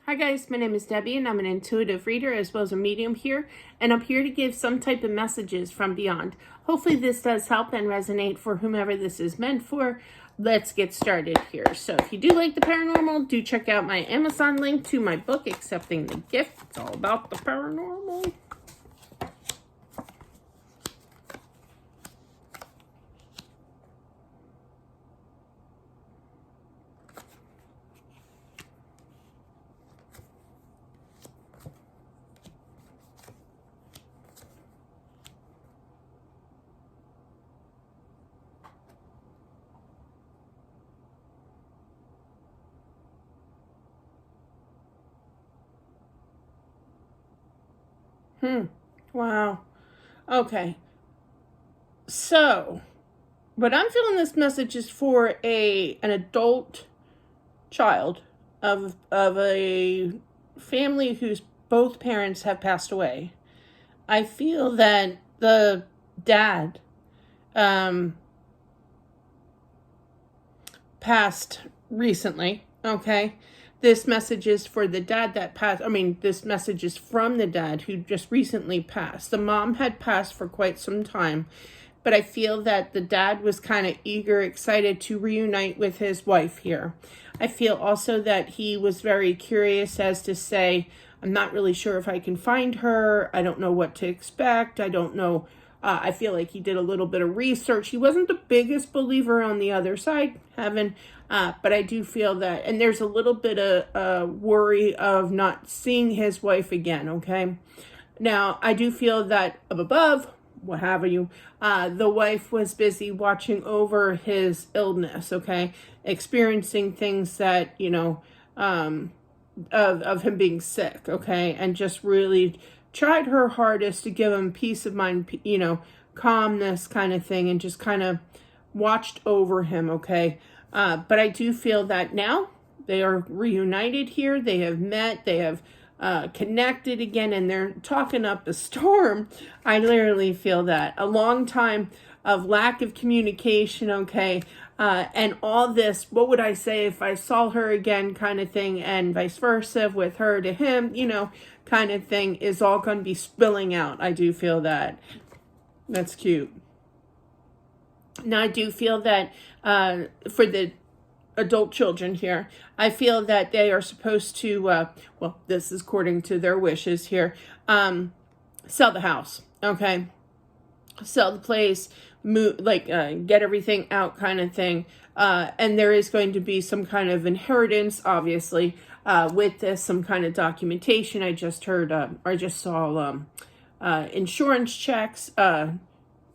Hi guys, my name is Debbie and I'm an intuitive reader as well as a medium here, and I'm here to give some type of messages from beyond. Hopefully this does help and resonate for whomever this is meant for. Let's get started here. So if you do like the paranormal, do check out my Amazon link to my book, Accepting the Gift. It's all about the paranormal. Wow. Okay. So, what I'm feeling this message is for an adult child of a family whose both parents have passed away. I feel that the dad passed recently, okay? This message is for the dad that passed. This message is from the dad who just recently passed. The mom had passed for quite some time, but I feel that the dad was kind of eager, excited to reunite with his wife here. I feel also that he was very curious as to say, I'm not really sure if I can find her. I don't know what to expect. I don't know. I feel like he did a little bit of research. He wasn't the biggest believer on the other side, but I do feel that, and there's a little bit of worry of not seeing his wife again, okay? Now, I do feel that up above, what have you, the wife was busy watching over his illness, okay? Experiencing things that, of him being sick, okay? And just really tried her hardest to give him peace of mind, calmness kind of thing, and just kind of watched over him, okay? But I do feel that now they are reunited here. They have met, they have connected again, and they're talking up a storm. I literally feel that. A long time of lack of communication, okay? And all this, what would I say if I saw her again kind of thing, and vice versa with her to him, kind of thing is all going to be spilling out. I do feel that. That's cute. Now, I do feel that for the adult children here, I feel that they are supposed to, this is according to their wishes here, sell the house, okay? Sell the place, move, get everything out kind of thing. And there is going to be some kind of inheritance, obviously, with this, some kind of documentation. I just heard, I just saw insurance checks.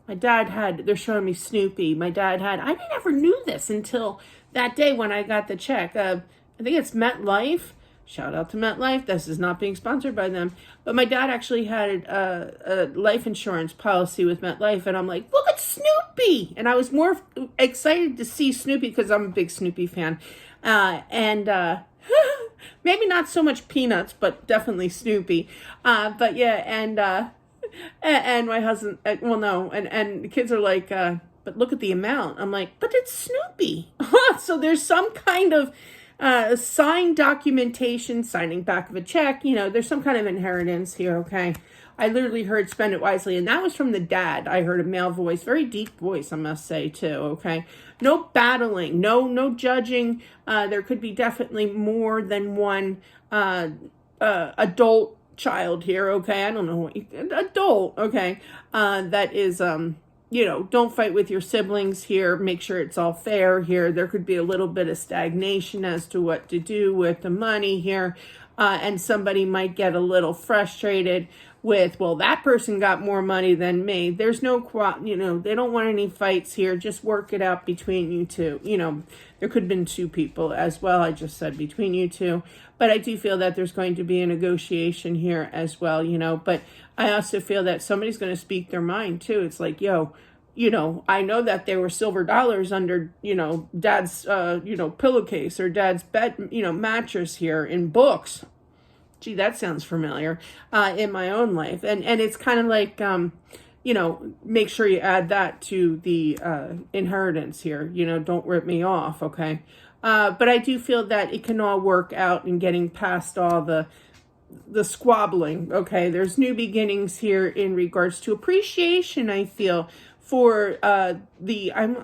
My dad had, they're showing me Snoopy. My dad had, I never knew this until that day when I got the check. I think it's MetLife. Shout out to MetLife. This is not being sponsored by them. But my dad actually had a life insurance policy with MetLife. And I'm like, look at Snoopy. And I was more excited to see Snoopy because I'm a big Snoopy fan. Maybe not so much Peanuts, but definitely Snoopy. But yeah, and my husband, and the kids are like, but look at the amount. I'm like, but it's Snoopy. So there's some kind of signed documentation, signing back of a check. There's some kind of inheritance here, okay? I literally heard spend it wisely, and that was from the dad. I heard a male voice, very deep voice, I must say, too, okay? No battling, no judging. There could be definitely more than one adult child here, okay? I don't know what adult, okay? That is, don't fight with your siblings here. Make sure it's all fair here. There could be a little bit of stagnation as to what to do with the money here. And somebody might get a little frustrated with, well, that person got more money than me. There's no, they don't want any fights here. Just work it out between you two. There could have been two people as well. I just said between you two. But I do feel that there's going to be a negotiation here as well, But I also feel that somebody's going to speak their mind too. It's like, I know that there were silver dollars under, dad's, pillowcase or dad's bed, mattress here in books. Gee, that sounds familiar, in my own life. And it's kind of like, make sure you add that to the inheritance here. Don't rip me off, okay? But I do feel that it can all work out in getting past all the squabbling. Okay, there's new beginnings here in regards to appreciation. I feel for I kind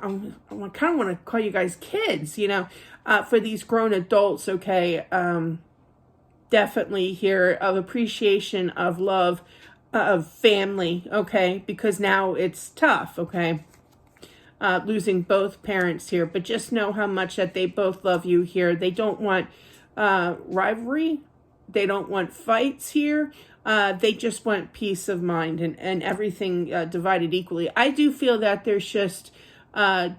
of want to call you guys kids, for these grown adults. Okay, definitely here of appreciation, of love, of family. Okay, because now it's tough. Okay. Losing both parents here, but just know how much that they both love you here. They don't want rivalry. They don't want fights here. They just want peace of mind and everything divided equally. I do feel that there's just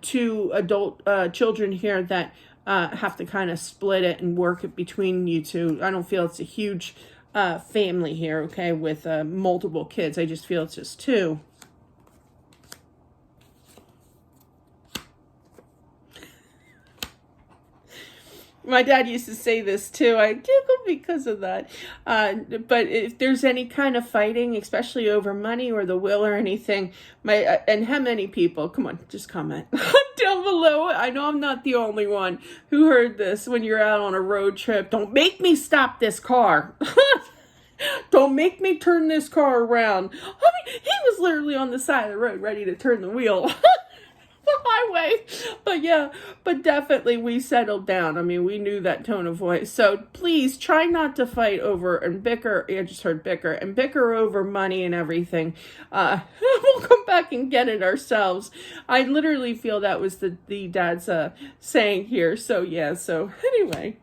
two adult children here that have to kind of split it and work it between you two. I don't feel it's a huge family here, okay, with multiple kids. I just feel it's just two. My dad used to say this too. I giggle because of that. But if there's any kind of fighting, especially over money or the will or anything, and how many people, come on, just comment down below. I know I'm not the only one who heard this when you're out on a road trip. Don't make me stop this car. Don't make me turn this car around. I mean, he was literally on the side of the road ready to turn the wheel. Highway. But definitely we settled down. I mean, we knew that tone of voice. So please try not to fight over and bicker. I just heard bicker over money and everything. We'll come back and get it ourselves. I literally feel that was the dad's saying here. So anyway.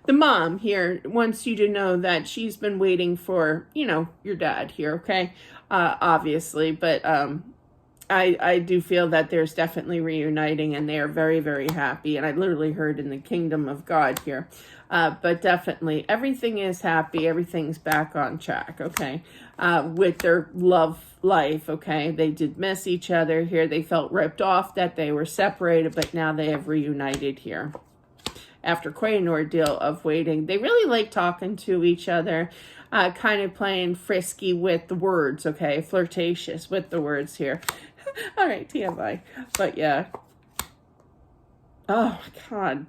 The mom here wants you to know that she's been waiting for, your dad here, okay? Obviously, but I do feel that there's definitely reuniting and they are very, very happy. And I literally heard in the kingdom of God here. But definitely everything is happy. Everything's back on track, okay? With their love life, okay? They did miss each other here. They felt ripped off that they were separated, but now they have reunited here. After quite an ordeal of waiting. They really like talking to each other. Kind of playing frisky with the words, okay? Flirtatious with the words here. All right, TMI. But yeah. Oh, my God.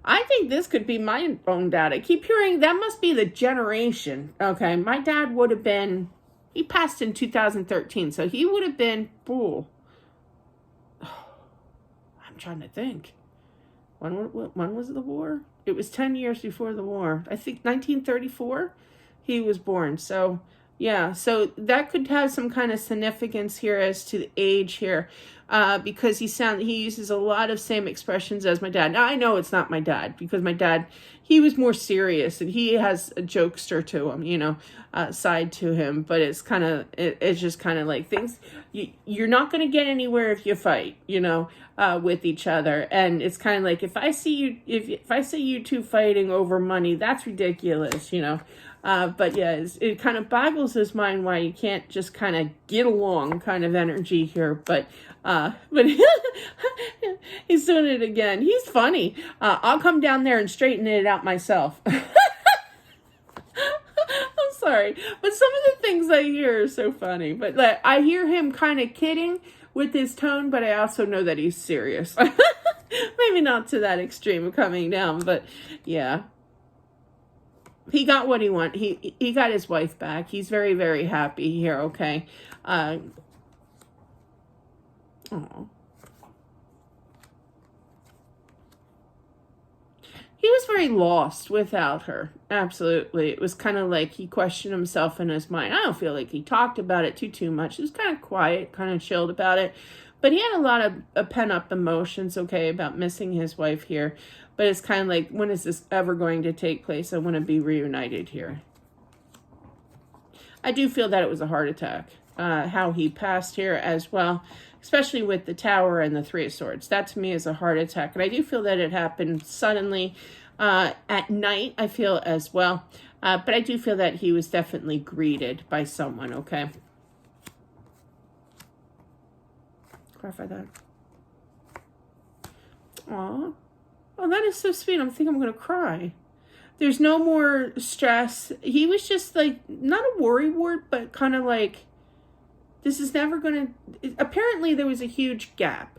I think this could be my own dad. I keep hearing that must be the generation. Okay, my dad would have been, he passed in 2013, so he would have been, I'm trying to think. When was the war? It was 10 years before the war. I think 1934 he was born. So, yeah. So that could have some kind of significance here as to the age here. Because he uses a lot of same expressions as my dad. Now, I know it's not my dad because my dad, he was more serious and he has a jokester to him, side to him. But it's it's just kind of like things, you're not going to get anywhere if you fight, with each other. And it's kind of like, if I see you two fighting over money, that's ridiculous, But yeah, it kind of boggles his mind why you can't just kind of get along kind of energy here. But he's doing it again. He's funny. I'll come down there and straighten it out myself. I'm sorry, but some of the things I hear are so funny. But I hear him kind of kidding with his tone, but I also know that he's serious. Maybe not to that extreme of coming down, but yeah. He got what he wanted. He got his wife back. He's very, very happy here, okay? He was very lost without her. Absolutely. It was kind of like he questioned himself in his mind. I don't feel like he talked about it too much. He was kind of quiet, kind of chilled about it. But he had a lot of pent-up emotions, okay, about missing his wife here. But it's kind of like, when is this ever going to take place? I want to be reunited here. I do feel that it was a heart attack. How he passed here as well, especially with the Tower and the Three of Swords. That to me is a heart attack. And I do feel that it happened suddenly at night, I feel as well. But I do feel that he was definitely greeted by someone, okay? Clarify that. Aw. Oh, that is so sweet. I think I'm going to cry. There's no more stress. He was just like, not a worrywart, but kind of like, this is never going to... Apparently, there was a huge gap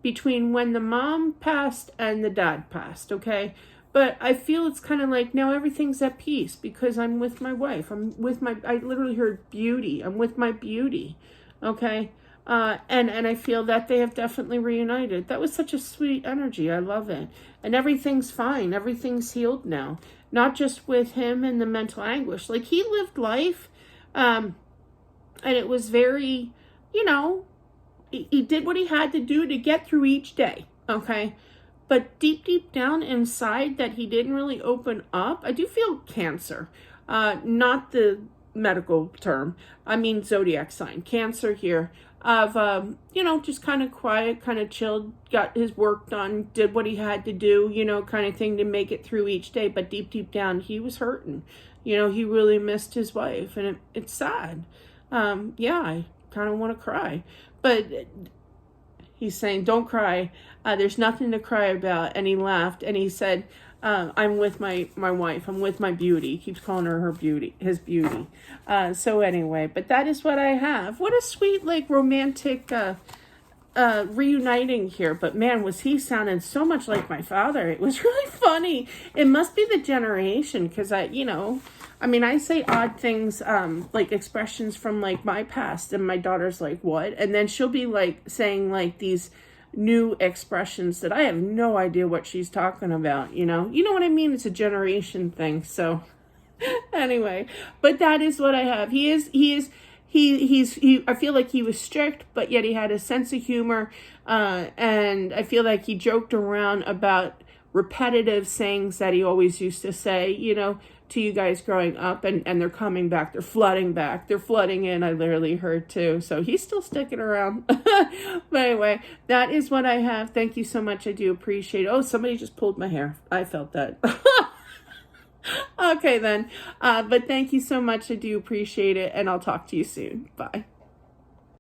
between when the mom passed and the dad passed, okay? But I feel it's kind of like now everything's at peace because I'm with my wife. I literally heard beauty. I'm with my beauty, okay? And I feel that they have definitely reunited. That was such a sweet energy. I love it. And everything's fine. Everything's healed now. Not just with him and the mental anguish. Like, he lived life, and it was very, he did what he had to do to get through each day, okay? But deep down inside that he didn't really open up. I do feel Cancer, not the medical term. I mean zodiac sign, Cancer here. Of, just kind of quiet, kind of chilled, got his work done, did what he had to do, kind of thing to make it through each day. But deep down, he was hurting. He really missed his wife, and it's sad. I kind of want to cry. But he's saying, don't cry. There's nothing to cry about. And he laughed, and he said, I'm with my wife. I'm with my beauty. He keeps calling her beauty, his beauty. So anyway, but that is what I have. What a sweet, like, romantic reuniting here. But man, was he sounding so much like my father. It was really funny. It must be the generation, because I say odd things, like expressions from like my past, and my daughter's like, what? And then she'll be like saying like these new expressions that I have no idea what she's talking about, you know what I mean? It's a generation thing. So anyway, but that is what I have. I feel like he was strict, but yet he had a sense of humor. And I feel like he joked around about repetitive sayings that he always used to say, to you guys growing up, and they're coming back. They're flooding back. They're flooding in. I literally heard too. So he's still sticking around. But anyway, that is what I have. Thank you so much. I do appreciate it. Oh, somebody just pulled my hair. I felt that. Okay then. But thank you so much. I do appreciate it. And I'll talk to you soon. Bye.